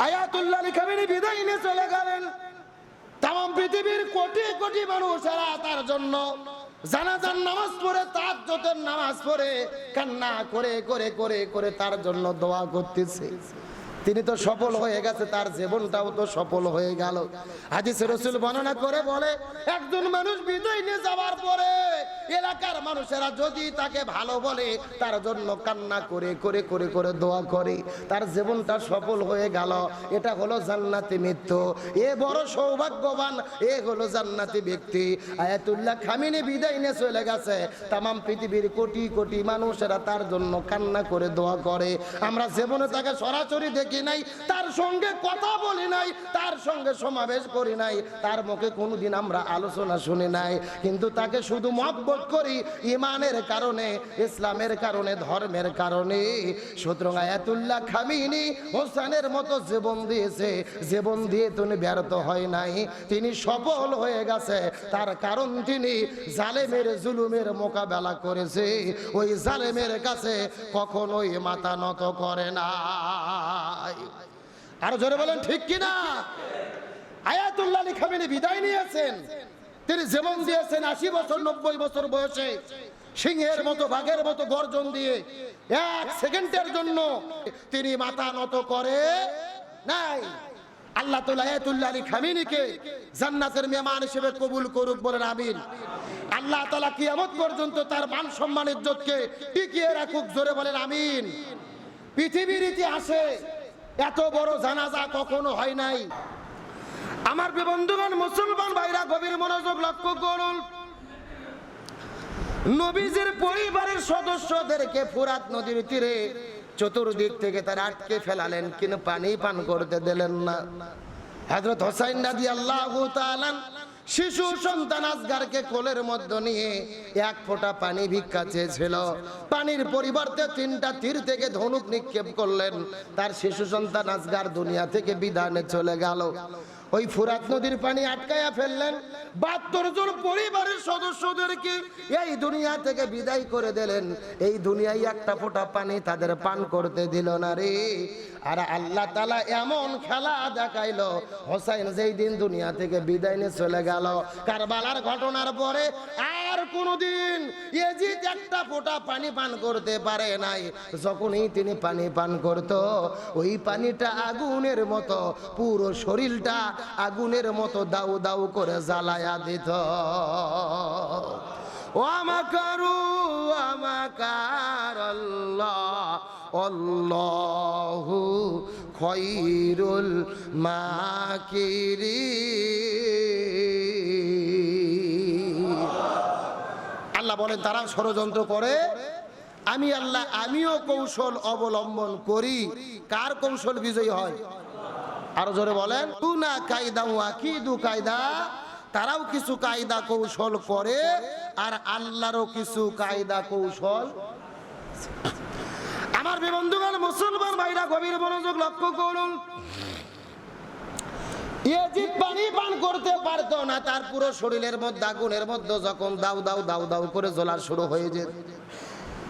Ayatollah Ali Khamenei বিদায় নিয়ে চলে গেলেন। তাম পৃথিবীর কোটি কোটি মানুষেরা তার জন্য জানাজার নামাজ পড়ে, তাহাজ্জুদের নামাজ পড়ে কান্না করে করে করে করে তার জন্য দোয়া করতেছে। তিনি তো সফল হয়ে গেছে, তার জীবনটাও তো সফল হয়ে গেল। হাদিসে রাসূল বর্ণনা করে বলে, একজন মানুষ বিদায় নিয়ে যাওয়ার পরে এলাকার মানুষেরা যদি তাকে ভালো বলে, তার জন্য কান্না করে করে করে করে দোয়া করে, তার জীবনটা সফল হয়ে গেল। এটা হলো জান্নাতি মৃত্যু। এ বড় সৌভাগ্যবান, এ হলো জান্নাতি ব্যক্তি। আয়াতুল্লাহ খামেনি বিদায় নিয়ে চলে গেছে, তাম পৃথিবীর কোটি কোটি মানুষেরা তার জন্য কান্না করে দোয়া করে। আমরা জীবনে তাকে সরাসরি দেখি নাই, তার সঙ্গে কথা বলি নাই, তার সঙ্গে সমাবেশ করি নাই, তার মুখে কোনোদিন আমরা আলোচনা শুনি নাই, কিন্তু তাকে শুধু মহব্বত করি ঈমানের কারণে, ইসলামের কারণে, ধর্মের কারণে। সুতরাং আয়াতুল্লাহ খামেনি হোসেনের মতো জীবন দিয়েছে, জীবন দিয়ে তিনি ব্যর্থ হয় নাই, তিনি সফল হয়ে গেছে। তার কারণ তিনি জালেমের জুলুমের মোকাবেলা করেছে, ওই জালেমের কাছে কখনোই মাথা নত করে না। আরো জোরে বলেন ঠিক কিনা? আয়াতুল্লাহ আলী খামেনি বিদায় নিয়েছেন, তিনি জীবন দিয়েছেন 80 বছর 90 বছর বয়সে, সিংহের মতো বাঘের মতো গর্জন দিয়ে এক সেকেন্ডের জন্য তিনি মাথা নত করে নাই। আল্লাহ তাআলা আয়াতুল্লাহ আলী খামেনিকে জান্নাতের মেহমান হিসেবে কবুল করুক, বলেন আমিন। আল্লাহ তাআলা কিয়ামত পর্যন্ত তার মান সম্মান ইজ্জতকে টিকিয়ে রাখুক, জোরে বলেন আমিন। পৃথিবীর ইতিহাসে এত বড় জানাজা কখনো হয় নাই। আমার বন্ধুগণ, মুসলমান ভাইরা গভীর মনোযোগ লক্ষ্য করুন। নবীজির পরিবারের সদস্যদেরকে ফুরাত নদীর তীরে চতুর্দিক থেকে তারা আটকে ফেলালেন, কিন্তু পানি পান করতে দিলেন না। হযরত হুসাইন রাদিয়াল্লাহু তাআলা শিশু সন্তান আসগারকে কোলের মধ্যে নিয়ে এক ফোঁটা পানি ভিক্ষা চেয়েছিল। পানির পরিবর্তে 3টা তীর থেকে ধনুক নিক্ষেপ করলেন। তার শিশু সন্তান আসগার দুনিয়া থেকে বিদায় চলে গেল। ওই ফুরাত নদীর পানি আটকায়া ফেললেন। 72 জন পরিবারের সদস্যদেরকে এই দুনিয়া থেকে বিদায় করে দিলেন। এই দুনিয়ায় একটা ফোঁটা পানি তাদের পান করতে দিল না রে। আর আল্লাহ তাআলা এমন খেলা দেখাইলো, হোসেন যেই দিন দুনিয়া থেকে বিদায় নিয়ে চলে গেল, কারবালার ঘটনার পরে আর কোনোদিন ইয়াজিদ একটা ফোঁটা পানি পান করতে পারে নাই। যখনই তিনি পানি পান করত, ওই পানিটা আগুনের মতো, পুরো শরীরটা আগুনের মতো দাউ দাউ করে জ্বালায়া দিত। ওয়ামাকারু ওয়ামাকারাল্লাহ আল্লাহু খায়রুল মাকিরিন। আল্লাহ বলেন, তারা ষড়যন্ত্র করে, আমি আল্লাহ আমিও কৌশল অবলম্বন করি। কার কৌশল বিজয়ী হয়? আরো জোরে বলেন, তুনা কায়দা ওয়াকিদু কায়দা। তারাও কিছু কায়দা কৌশল করে, আর আল্লাহরও কিছু কায়দা কৌশল। আমার বন্ধুগণ, মুসলমান ভাইরা গভীর মনোযোগ লক্ষ্য করুন। ইয়াজিদ পানি পান করতে পারতো না, তার পুরো শরীরের মধ্যে আগুনের মধ্যে যখন দাউ দাউ দাউ দাউ করে জ্বলা শুরু হয়ে যেত,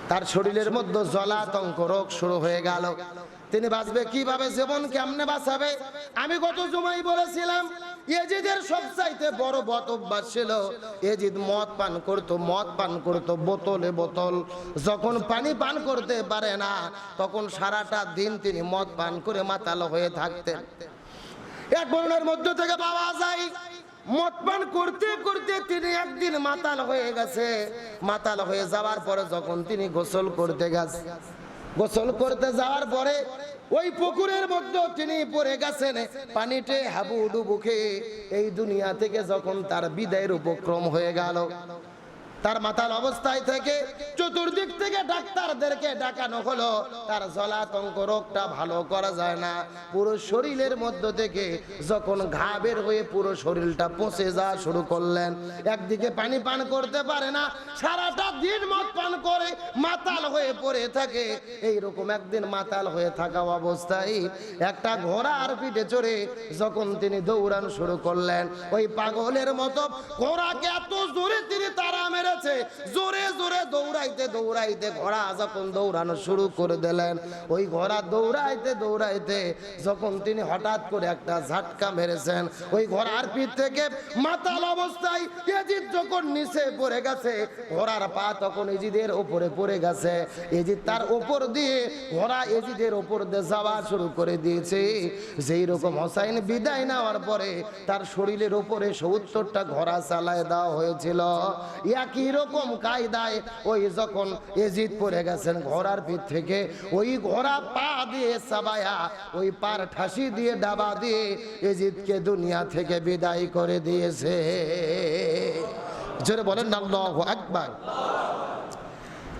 তার শরীরের মধ্যে জ্বলাতঙ্ক রোগ শুরু হয়ে গেল। তিনি বাঁচবে কিভাবে, জীবন কেমনে বাঁচাবে? আমি গত জুমায় বলেছিলাম, ইয়াজিদের সবচাইতে বড় বদ অভ্যাস ছিল, ইয়াজিদ মদ পান করতো বোতলে বোতল। যখন পানি পান করতে পারে না, তখন সারাটা দিন তিনি মদ পান করে মাতাল হয়ে থাকতেন। এক বর্ণের মধ্য থেকে পাওয়া যায়, মদ পান করতে করতে তিনি একদিন মাতাল হয়ে গেছে। মাতাল হয়ে যাওয়ার পরে যখন তিনি গোসল করতে গেছে, গোসল করতে যাওয়ার পরে ওই পুকুরের মধ্যে তিনি পড়ে গেছেন। পানিতে হাবুডুবু খেয়ে এই দুনিয়া থেকে যখন তার বিদায়ের উপক্রম হয়ে গেল, তার মাতাল অবস্থায় থেকে চতুর্দিক থেকে ডাক্তারদেরকে ডাকানো হলো। তার জ্বলাতঙ্ক রোগটা ভালো করা যায় না। পুরো শরীরের মধ্য থেকে যখন ঘা বের হয়ে পুরো শরীরটা পচে যাওয়া শুরু করলেন। একদিকে পানি পান করতে পারে না, সারাটা দিন মদ পান করে মাতাল হয়ে পড়ে থাকে। এইরকম একদিন মাতাল হয়ে থাকা অবস্থায় একটা ঘোড়ার পিঠে চড়ে যখন তিনি দৌড়ানো শুরু করলেন, ওই পাগলের মতো ঘোড়াকে এত জোরে তিনি তাড়া মেরে গেছে। জোরে জোরে দৌড়াইতে দৌড়াইতে ঘোড়া যখন দৌড়ানো শুরু করে দিলেন, ওই ঘোড়া দৌড়াইতে দৌড়াইতে যখন তিনি হঠাৎ করে একটা ঝাটকা মেরেছেন, ওই ঘোড়ার পিঠ থেকে মাতাল অবস্থায় এজিদ যখন নিচে পড়ে গেছে, ঘোড়ার পা তখন এজিদের উপরে পড়ে গেছে। এজিদ তার উপর দিয়ে ঘোড়া এজিদের উপর দিয়ে যাওয়া শুরু করে দিয়েছে। যেই রকম হোসাইন বিদায় নেওয়ার পরে তার শরীরের উপরে ৭০টা ঘোড়া চালায় দেওয়া হয়েছিল। একই রকম কায়দায় ওই যখন এজিদ পড়ে গেছেন ঘোড়ার পিঠ থেকে, ওই ঘোড়া পা দিয়ে চাবায়া ওই পার ঠাসি দিয়ে ডাবা দিয়ে এজিদকে দুনিয়া থেকে বিদায় করে দিয়েছে। জোরে বলেন আল্লাহু আকবার।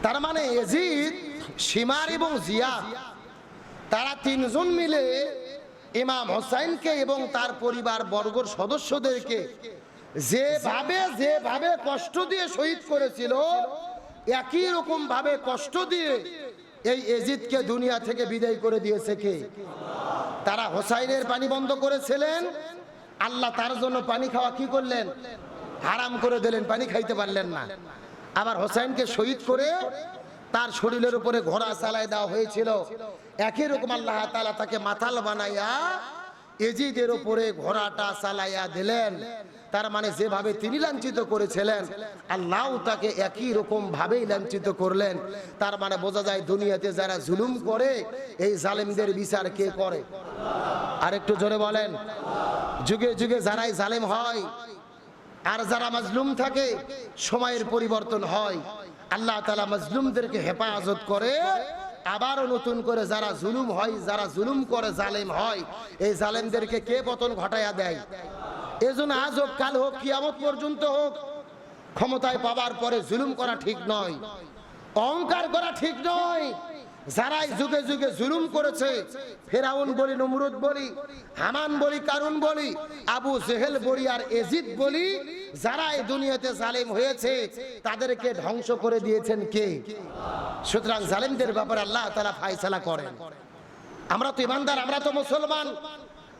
তার মানে এজিদ, শিমার এবং জিয়াদ তারা তিনজন মিলে ইমাম হোসাইনকে এবং তার পরিবার বর্গর সদস্যদেরকে যেভাবে কষ্ট দিয়ে শহীদ করেছিল, একই রকম ভাবে কষ্ট দিয়ে এই এজিদকে দুনিয়া থেকে বিদায় করে দিয়েছে কে? তারা হোসাইনের পানি বন্ধ করেছিলেন, আল্লাহ তার জন্য পানি খাওয়া কি করলেন? হারাম করে দিলেন, পানি খাইতে পারলেন না। আবার হোসাইনকে শহীদ করে তার শরীরের উপরে ঘোড়া চালায় দেওয়া হয়েছিল। একই রকম আল্লাহ তাআলা তাকে মাতাল বানাইয়া এজিদের উপরে ঘোড়াটা চালাইয়া দিলেন। তার মানে যেভাবে তিনি লাঞ্ছিত করেছিলেন, আল্লাহ তাকে একই রকম ভাবেই লাঞ্ছিত করলেন। তার মানে বোঝা যায় দুনিয়াতে যারা জুলুম করে, এই জালেমদের বিচার কে করে? আর একটু জোরে বলেন। যুগে যুগে যারাই জালেম হয় আর যারা মাজলুম থাকে, সময়ের পরিবর্তন হয়। আল্লাহ তাআলা মাজলুমদেরকে হেফাজত করে, আবারও নতুন করে যারা জুলুম হয়, যারা জুলুম করে জালেম হয়, এই জালেমদেরকে কে পতন ঘটাইয়া দেয়। এজন্য আজ হোক কাল হোক কিয়ামত পর্যন্ত হোক, ক্ষমতায় পাবার পরে জুলুম করা ঠিক নয়, অহংকার করা ঠিক নয়। যারাই যুগে যুগে জুলুম করেছে, ফেরাউন বলি, নমরুদ বলি, হামান বলি, কারুন বলি, আবু জেহেল বলি আর এজিদ বলি, যারা এই দুনিয়াতে জালেম হয়েছে তাদেরকে ধ্বংস করে দিয়েছেন কে? সুতরাং জালেমদের ব্যাপারে আল্লাহ তাআলা ফায়সালা করেন। আমরা তো ইমানদার, আমরা তো মুসলমান।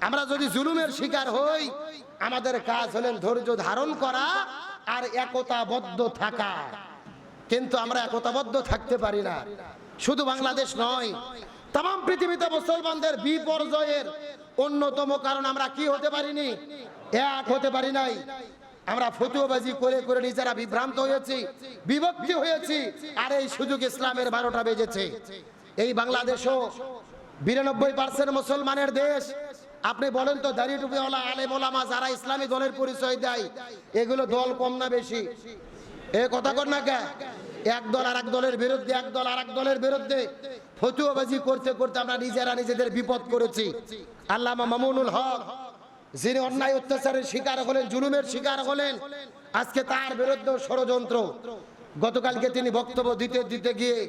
আমরা যদি জুলুমের শিকার হই, আমাদের কাজ হলেন ধৈর্য ধারণ করা আর একতাবদ্ধ থাকা। কিন্তু আমরা একতাবদ্ধ থাকতে পারি না। শুধু বাংলাদেশ নয়, তাম পৃথিবীতে মুসলমানদের বিপর্যয়ের অন্যতম কারণ আমরা কি হতে পারিনি? এক হতে পারি নাই। আমরা ফতুয়াবাজি করে করে নিজেরা বিভ্রান্ত হয়েছি, বিভক্তি হয়েছি, আর এই সুযোগ ইসলামের 12টা বেজেছে। এই বাংলাদেশও 92% মুসলমানের দেশ। আপনি বলেন তো, দাড়ি টুপিওয়ালা আলেম ওলামা যারা ইসলামী দলের পরিচয় দেয়, এগুলো দল কম না বেশি? এ কথা কর না কে? এক দল আর এক দলের বিরুদ্ধে, এক দল আর এক দলের বিরুদ্ধে ফতুয়াবাজি করতে করতে আমরা নিজেরা নিজেদের বিপদ করেছি। আল্লামা মামুনুল হক, যিনি অন্যায় অত্যাচারের শিকার হলেন, জুলুমের শিকার হলেন, আজকে তার বিরুদ্ধে ষড়যন্ত্র। গতকালকে তিনি বক্তব্য দিতে দিতে গিয়ে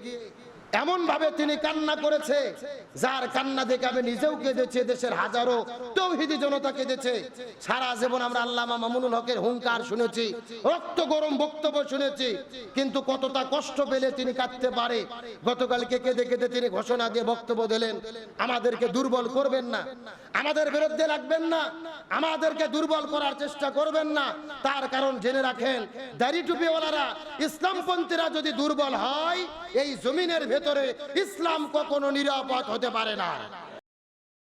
এমন ভাবে তিনি কান্না করেছে, যার কান্না দেখে আমি নিজেও কেঁদেছি, দেশের হাজারো তৌহিদি জনতা কেঁদেছে। সারা জীবন আমরা আল্লামা মামুনুল হকের হুঙ্কার শুনেছি, রক্ত গরম বক্তব্য শুনেছি, কিন্তু কতটা কষ্ট পেলে তিনি কাঁদতে পারে। গতকালকে কেঁদে কেঁদে তিনি ঘোষণা দিয়ে বক্তব্য দিলেন, আমাদেরকে দুর্বল করবেন না, আমাদের বিরুদ্ধে লাগবেন না, আমাদেরকে দুর্বল করার চেষ্টা করবেন না। তার কারণ জেনে রাখেন, দাড়ি টুপিওয়ালারা, ইসলামপন্থীরা যদি দুর্বল হয়, এই জমিনের ভেতরে ইসলাম কখনো নিরাপদ হতে পারে না।